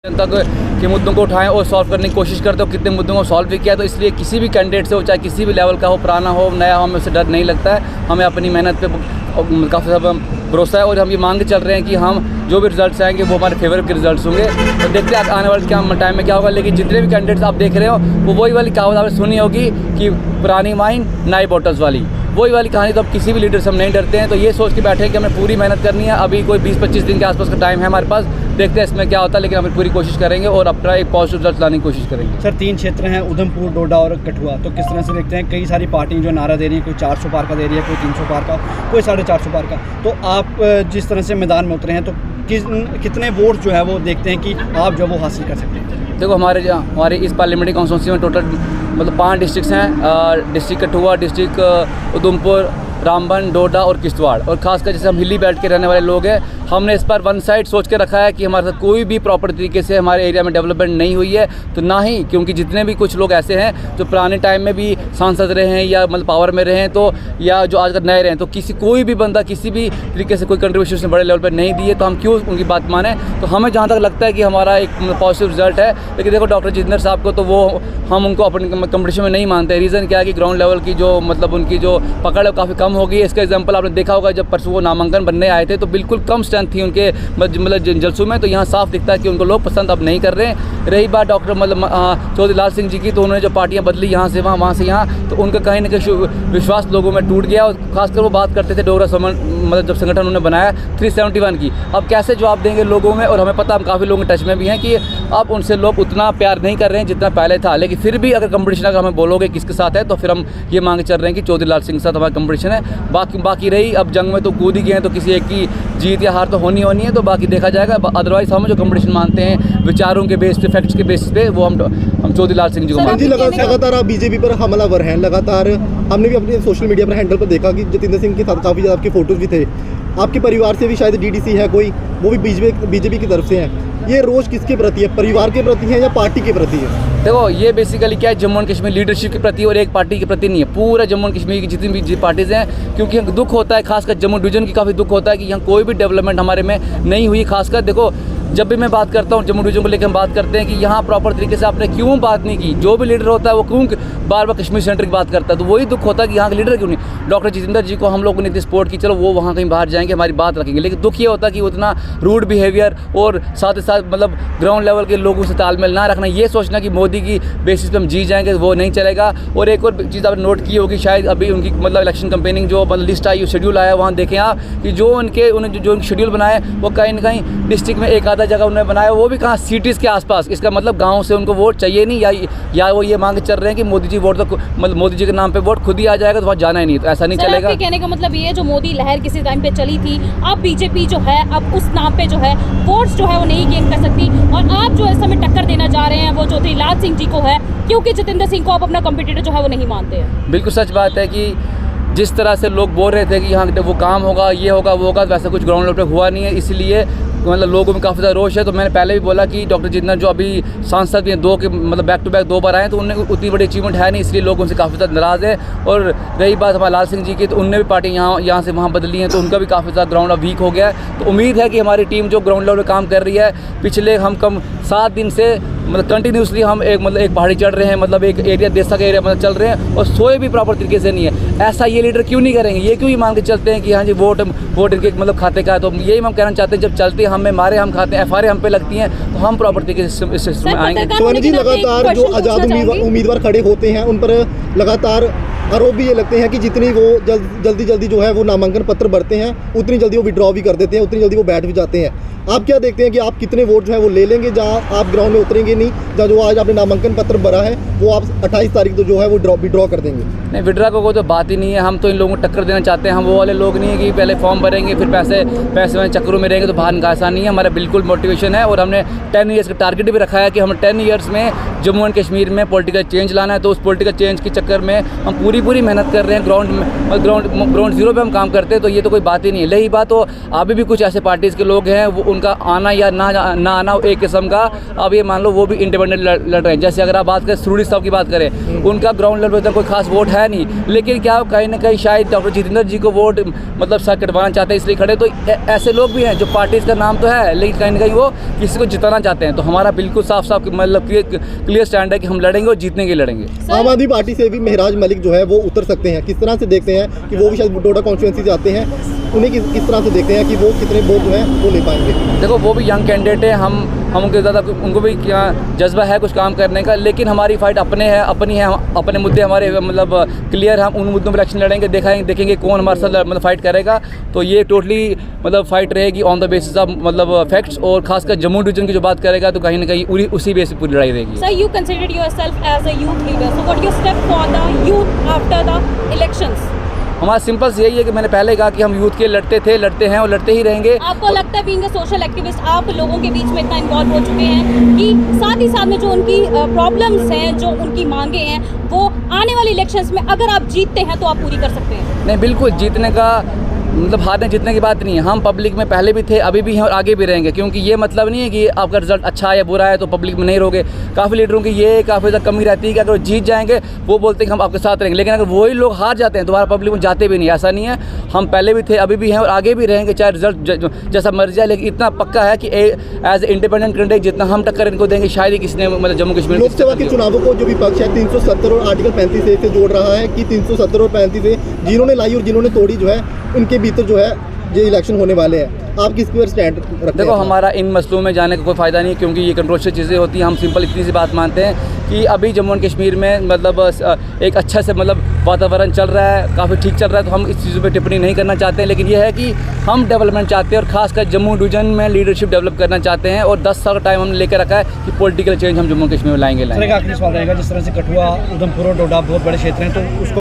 जनता के मुद्दों को उठाएं और सॉल्व करने की कोशिश करते हो। कितने मुद्दों को सॉल्व भी किया, तो इसलिए किसी भी कैंडिडेट से हो, चाहे किसी भी लेवल का हो, पुराना हो नया हो, हमें उससे डर नहीं लगता है। हमें अपनी मेहनत पे काफ़ी ज़्यादा भरोसा है और हम ये मांग के चल रहे हैं कि हम जो भी रिजल्ट्स आएंगे वो हमारे फेवर के रिजल्ट्स होंगे। तो देखते हैं आने वाले टाइम में क्या होगा। लेकिन जितने भी कैंडिडेट्स आप देख रहे हो वो वही वाली कहावत आपने सुनी होगी कि पुरानी माइन नई बॉटल्स वाली, वही वाली कहानी। तो अब किसी भी लीडर से हम नहीं डरते हैं। तो ये सोच के बैठे हैं कि हमें पूरी मेहनत करनी है। अभी कोई 20-25 दिन के आसपास का टाइम है हमारे पास, देखते हैं इसमें क्या होता है, लेकिन हम पूरी कोशिश करेंगे और अपना एक पॉजिटिव रिजल्ट लाने की कोशिश करेंगे। सर 3 क्षेत्र हैं, उधमपुर, डोडा और कठुआ, तो किस तरह से देखते हैं? कई सारी पार्टियां जो नारा दे रही है, कोई 400 पार का दे रही है, कोई 300 पार का, कोई 450 पार का। तो आप जिस तरह से मैदान में उतरे हैं तो कितने वोट जो है वो देखते हैं कि आप जो वो हासिल कर सकते हैं? देखो हमारे इस पार्लियामेंट्री कॉन्स्टिट्यूंसी में टोटल मतलब 5 डिस्ट्रिक्ट्स हैं। डिस्ट्रिक्ट कठुआ, डिस्ट्रिक्ट उधमपुर, रामबन, डोडा और किश्तवाड़। और खासकर जैसे हम हिली बेल्ट के रहने वाले लोग हैं, हमने इस पर वन साइड सोच के रखा है कि हमारे साथ कोई भी प्रॉपर तरीके से हमारे एरिया में डेवलपमेंट नहीं हुई है। तो ना ही, क्योंकि जितने भी कुछ लोग ऐसे हैं जो पुराने टाइम में भी सांसद रहे हैं या मतलब पावर में रहे हैं, तो या जो आजकल नए रहे हैं, तो कोई भी बंदा किसी भी तरीके से कोई कंट्रीब्यूशन बड़े लेवल पर नहीं दी है, तो हम क्यों उनकी बात माने। तो हमें जहाँ तक लगता है कि हमारा एक पॉजिटिव रिजल्ट है। लेकिन देखो डॉक्टर जितेंद्र साहब को तो वो हम उनको अपने कंपटीशन में नहीं मानते। रीज़न क्या है कि ग्राउंड लेवल की जो मतलब उनकी जो पकड़ है काफ़ी कम हो गई है। इसका एग्जाम्पल आपने देखा होगा, जब परसों वो नामांकन बनने आए थे तो बिल्कुल कम स्ट्रेंथ थी उनके मतलब जलसों में। तो यहाँ साफ दिखता है कि उनको लोग पसंद अब नहीं कर रहे हैं। रही बात डॉक्टर मतलब चौधरी लाल सिंह जी की, तो उन्होंने जो पार्टियाँ बदली यहाँ से वहाँ, वहाँ से यहाँ, तो उनका कहीं ना कहीं विश्वास लोगों में टूट गया। और खासकर वो बात करते थे डोगरा मतलब जब संगठन उन्होंने बनाया 371 की, अब कैसे जवाब देंगे लोगों में। और हमें पता, हम काफ़ी लोगों के टच में भी हैं कि अब उनसे लोग उतना प्यार नहीं कर रहे हैं जितना पहले था। लेकिन फिर भी अगर कंपटीशन अगर हमें बोलोगे किसके साथ है, तो फिर हम ये मांग चल रहे हैं कि चौधरी लाल सिंह के साथ हमारा कंपटीशन है। बाकी रही अब जंग में तो कूद ही गए हैं, तो किसी एक की जीत या हार तो होनी है, तो बाकी देखा जाएगा। अदरवाइज हम जो कंपटीशन मानते हैं विचारों के बेस पे, फैक्ट्स के बेसिस पे, वो हम चौधरी लाल सिंह जी को मानते हैं। लगातार आप बीजेपी पर हमलावर हैं, लगातार हमने भी अपने सोशल मीडिया पर हैंडल पर देखा कि जितेंद्र सिंह के साथ काफ़ी ज़्यादा आपके फोटोज़ भी थे। आपके परिवार से भी शायद डीडीसी है कोई, वो भी बीजेपी की तरफ से हैं। ये रोज़ किसके प्रति है, परिवार के प्रति है या पार्टी के प्रति है? देखो ये बेसिकली क्या है, जम्मू एंड कश्मीर लीडरशिप के प्रति और एक पार्टी के प्रति नहीं है, पूरा जम्मू एंड कश्मीर की जितनी भी पार्टीज़ हैं। क्योंकि दुख होता है, खासकर जम्मू डिवीजन की काफ़ी दुख होता है कि यहाँ कोई भी डेवलपमेंट हमारे में नहीं हुई। खासकर देखो जब भी मैं बात करता हूँ जम्मू डिवीजन को लेकर, हम बात करते हैं कि यहाँ प्रॉपर तरीके से आपने क्यों बात नहीं की। जो भी लीडर होता है वो क्यों बार बार कश्मीर सेंटर की बात करता है, तो वही दुख होता है कि यहाँ के लीडर क्यों नहीं। डॉक्टर जितेंद्र जी को हम लोगों ने इतनी सपोर्ट की, चलो वो वहाँ कहीं बाहर जाएंगे, हमारी बात रखेंगे। लेकिन दुख ये होता है कि उतना रूड बिहेवियर और साथ ही साथ मतलब ग्राउंड लेवल के लोगों से तालमेल ना रखना, ये सोचना कि मोदी की बेसिस पे हम जी जाएंगे, वो नहीं चलेगा। और एक और चीज़ आपने नोट की होगी शायद, अभी उनकी मतलब इलेक्शन कैंपेनिंग जो मतलब लिस्ट आई, शेड्यूल आया, वहाँ देखें आप कि जो उन्होंने शेड्यूल बनाया वो कहीं ना कहीं डिस्ट्रिक्ट में एक आधा जगह उन्होंने बनाया, वो भी कहाँ सिटीज़ के आसपास। इसका मतलब गाँव से उनको वोट चाहिए नहीं, या वो ये मांग चल रहे हैं कि मोदी जी वोट तो मतलब मोदी जी के नाम पे वोट खुद ही आ जाएगा, तो वहाँ जाना ही नहीं। तो ऐसा नहीं चलेगा। आपके कहने का मतलब ये, जो मोदी लहर किसी टाइम पे चली थी, अब बीजेपी जो है अब उस नाम पे जो है वोट्स जो है वो नहीं गेन कर सकती, और आप जो इस समय टक्कर देना जा रहे हैं वो चौधरी लाल सिंह जी को है, क्योंकि जितेंद्र सिंह को आप अपना कंपटीटर जो है वो नहीं मानते हैं। बिल्कुल सच बात है कि जिस तरह से लोग बोल रहे थे कि यहाँ वो काम होगा, ये होगा, वो होगा, वैसा कुछ ग्राउंड लेवल पे हुआ नहीं है। इसलिए मतलब लोगों में काफ़ी ज़्यादा रोष है। तो मैंने पहले भी बोला कि डॉक्टर जितेंद्र जो अभी सांसद भी हैं, 2 के मतलब बैक टू बैक 2 बार आए, तो उनने उतनी बड़ी अचीवमेंट है नहीं, इसलिए लोग उनसे काफ़ी ज़्यादा नाराज़ है। और रही बात हमारे लाल सिंह जी की, तो उनने भी पार्टी यहाँ से वहाँ बदली है, तो उनका भी काफ़ी ज़्यादा ग्राउंड अब वीक हो गया है। तो उम्मीद है कि हमारी टीम जो ग्राउंड लेवल पर काम कर रही है, पिछले हम कम 7 दिन से मतलब कंटिन्यूसली हम एक पहाड़ी चढ़ रहे हैं, मतलब एक एरिया देसा का एरिया मतलब चल रहे हैं, और सोए भी प्रॉपर तरीके से नहीं है। ऐसा ये लीडर क्यों नहीं करेंगे, ये क्यों ही मांग के चलते हैं कि हाँ जी वोट इनके मतलब खाते का है। तो यही हम कहना चाहते हैं, जब चलते हैं हमें मारे, हम खाते हैं, FRA हम पे लगती हैं, तो हम प्रॉपर तरीके से इस सिस्टम में आएंगे। स्वर्ण जी, लगातार जो आज़ाद उम्मीदवार खड़े होते हैं उन पर लगातार आरोप भी ये लगते हैं कि जितनी वो जल्दी जो है वो नामांकन पत्र भरते हैं, उतनी जल्दी वो विड्रॉ भी कर देते हैं, उतनी जल्दी वो बैठ भी जाते हैं। आप क्या देखते हैं कि आप कितने वोट जो है वो ले लेंगे, जहाँ आप ग्राउंड में उतरेंगे नहीं, जहाँ जो आज आपने नामांकन पत्र भरा है वो आप 28 तारीख को जो है वो विड्रॉ कर देंगे? नहीं, विड्रॉ को तो बात ही नहीं है। हम तो इन लोगों को टक्कर देना चाहते हैं। हम वो वाले लोग नहीं है कि पहले फॉर्म भरेंगे फिर पैसे में चक्करों में रहेंगे तो बाहर का, ऐसा नहीं है। हमारा बिल्कुल मोटिवेशन है, और हमने 10 ईयर्स का टारगेट भी रखा है कि हम 10 ईयर्स में जम्मू एंड कश्मीर में पॉलिटिकल चेंज लाना है। तो उस पॉलिटिकल चेंज के चक्कर में हम पूरी मेहनत कर रहे हैं। ग्राउंड जीरो पे हम काम करते हैं, तो ये तो कोई बात ही नहीं है। रही बात, तो अभी भी कुछ ऐसे पार्टीज़ के लोग हैं, वो उनका आना या ना आना एक किस्म का, अब ये मान लो वो वो भी इंडिपेंडेंट लड़ रहे हैं। जैसे अगर आप बात करें सुरूरी साहब की बात करें, उनका ग्राउंड लेवल पर कोई खास वोट है नहीं, लेकिन क्या कहीं ना कहीं शायद डॉक्टर जितेंद्र जी को वोट मतलब सर कटवाना चाहते हैं इसलिए खड़े। तो ऐसे लोग भी हैं जो पार्टीज़ का नाम तो है लेकिन कहीं ना कहीं वो किसी को जिताना चाहते हैं। तो हमारा बिल्कुल साफ साफ मतलब क्लियर स्टैंड है कि हम लड़ेंगे और जीतने के लड़ेंगे। आम आदमी पार्टी से भी महराज मलिक जो है वो उतर सकते हैं, किस तरह से देखते हैं कि वो भी शायद डोडा कॉन्स्टिट्यूंसी से आते हैं, उन्हें किस तरह से देखते हैं कि वो कितने वोट जो हैं वो ले पाएंगे? देखो वो भी यंग कैंडिडेट है, हम उनके ज़्यादा उनको भी क्या जज्बा है कुछ काम करने का, लेकिन हमारी फाइट अपनी है, अपने मुद्दे हमारे मतलब क्लियर, हम उन मुद्दों पर इलेक्शन लड़ेंगे, देखेंगे कौन हमारे साथ मतलब फाइट करेगा। तो ये टोटली मतलब फाइट रहेगी ऑन द बेसिस ऑफ मतलब फैक्ट्स, और खासकर जम्मू डिवीजन की जो बात करेगा तो कहीं ना कहीं उसी बेस पर पूरी लड़ाई रहेगी। Sir, you considered yourself as a youth leader. So what your step for the youth after the elections? हमारा सिंपल से यही है कि मैंने पहले कहा कि हम यूथ के लड़ते थे, लड़ते हैं और लड़ते ही रहेंगे। आपको लगता है बीइंग अ सोशल एक्टिविस्ट आप लोगों के बीच में इतना इन्वॉल्व हो चुके हैं कि साथ ही साथ में जो उनकी प्रॉब्लम्स हैं, जो उनकी मांगे हैं, वो आने वाले इलेक्शंस में अगर आप जीतते हैं तो आप पूरी कर सकते हैं? नहीं, बिल्कुल जीतने का मतलब हारने जीतने की बात नहीं है। हम पब्लिक में पहले भी थे, अभी भी हैं और आगे भी रहेंगे, क्योंकि ये मतलब नहीं है कि आपका रिजल्ट अच्छा है या बुरा है तो पब्लिक में नहीं रहोगे। काफ़ी लीडरों की ये काफ़ी ज़्यादा कमी रहती है कि अगर वो जीत जाएंगे वो बोलते हैं कि हम आपके साथ रहेंगे, लेकिन अगर वही लोग हार जाते हैं दोबारा पब्लिक में जाते भी नहीं। ऐसा नहीं है, हम पहले भी थे, अभी भी हैं और आगे भी रहेंगे, चाहे रिजल्ट जैसा मर्जी है। लेकिन इतना पक्का है कि एज ए इंडिपेंडेंट कैंडिडेट जितना हम टक्कर इनको देंगे शायद ही किसी ने मतलब जम्मू कश्मीर लोकसभा के चुनावों को जो विपक्ष है 370 और आर्टिकल 35 से जोड़ रहा है कि 370 और 35 से जिन्होंने लाई और जिन्होंने तोड़ी जो है उनके भीतर जो है ये इलेक्शन होने वाले हैं। आप किस पर स्टैंड रखते हैं? देखो हमारा इन मसलों में जाने का कोई फ़ायदा नहीं है, क्योंकि ये कंट्रोवर्शियल चीज़ें होती हैं। हम सिंपल इतनी सी बात मानते हैं कि अभी जम्मू एंड कश्मीर में मतलब एक अच्छा से मतलब वातावरण चल रहा है, काफ़ी ठीक चल रहा है, तो हम इस चीज़ों पे टिप्पणी नहीं करना चाहते हैं। लेकिन ये है कि हम डेवलपमेंट चाहते हैं और खासकर जम्मू डिवीजन में लीडरशिप डेवलप करना चाहते हैं, और 10 साल का टाइम हमने लेकर रखा है कि पॉलिटिकल चेंज हम जम्मू कश्मीर में लाएंगे। आखिरी सवाल रहेगा, जिस तरह से कठुआ, उधमपुर और डोडा बहुत बड़े क्षेत्र हैं, तो उसको